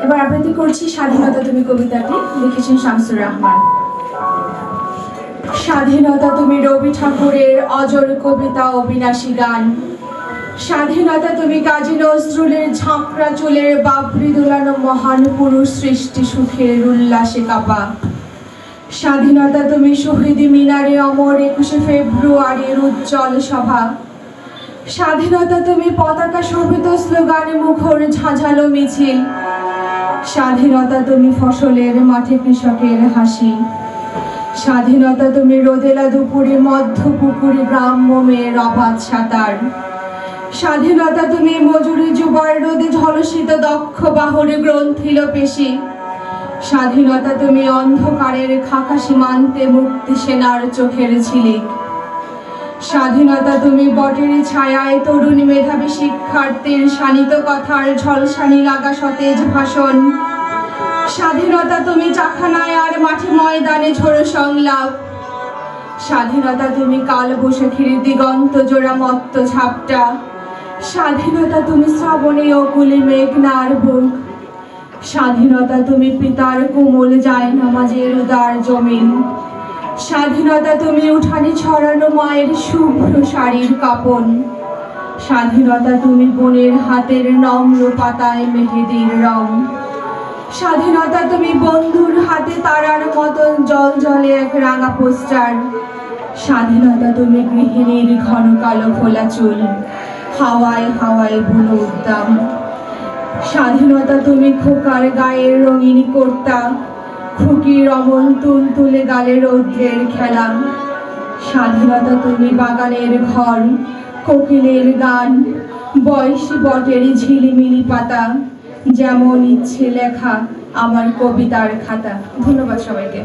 এবার আবৃত্তি করছি স্বাধীনতা তুমি কবিতাটি, লিখেছেন শামসুর রাহমান। স্বাধীনতা তুমি রবি ঠাকুরের অজর কবিতা, অবিনাশী গান। স্বাধীনতা তুমি কাজী নজরুলের ঝাঁকড়া চুলের বাবরি দোলানো মহান পুরুষ সৃষ্টি সুখের উল্লাসে কাপা। স্বাধীনতা তুমি শহীদ মিনারে অমর 21শে ফেব্রুয়ারির উজ্জ্বল সভা। স্বাধীনতা তুমি পতাকা শোভিত স্লোগানে মুখর ঝাঁঝালো মিছিল। স্বাধীনতা তুমি ফসলের মাঠে কৃষকের হাসি। স্বাধীনতা তুমি রোদেলা দুপুরে মধ্য পুকুরে গ্রাম্য মেয়ের অবাধ সাঁতার। স্বাধীনতা তুমি মজুরি যুবার রোদে ঝলসিত দক্ষ বাহরে গ্রন্থিল পেশি। স্বাধীনতা তুমি অন্ধকারের খাকা সীমান্তে মুক্তি সেনার চোখের ঝিলিক। স্বাধীনতা তুমি বটের ছায়ায় তরুণ মেধাবী শিক্ষার্থীর শানিত কথার ঝলসানি লাগা সতেজ ভাষণ। স্বাধীনতা তুমি চাখানায় আর মাঠে ময়দানে ঝোড়ো সংলাপ। স্বাধীনতা তুমি কাল বৈশাখীর দিগন্ত জোড়া মত্ত ঝাপটা। স্বাধীনতা তুমি শ্রাবণে অকুলে মেঘনার বুক। স্বাধীনতা তুমি পিতার কোমল যায় নামাজের উদার জমিন। স্বাধীনতা তুমি উঠানে ছড়ানো মায়ের শুভ্র শাড়ির কাপন। স্বাধীনতা তুমি বোনের হাতের নম্র পাতায় মেহেদির রং। স্বাধীনতা তুমি বন্ধুর হাতে তারার মতন জল জলে এক রাঙা পোস্টার। স্বাধীনতা তুমি গৃহিণীর ঘন কালো খোলা চুল, হাওয়ায় হাওয়ায় বুনো উদ্দাম। স্বাধীনতা তুমি খোকার গায়ের রঙিন কর্তা, খুকির অমন তুলতুলে গালে রৌদ্রের খেলা। স্বাধীনতা তুমি বাগানের ঘর, কোকিলের গান, বয়সী বটের ঝিলিমিলি পাতা, যেমন ইচ্ছে লেখা আমার কবিতার খাতা। ধন্যবাদ সবাইকে।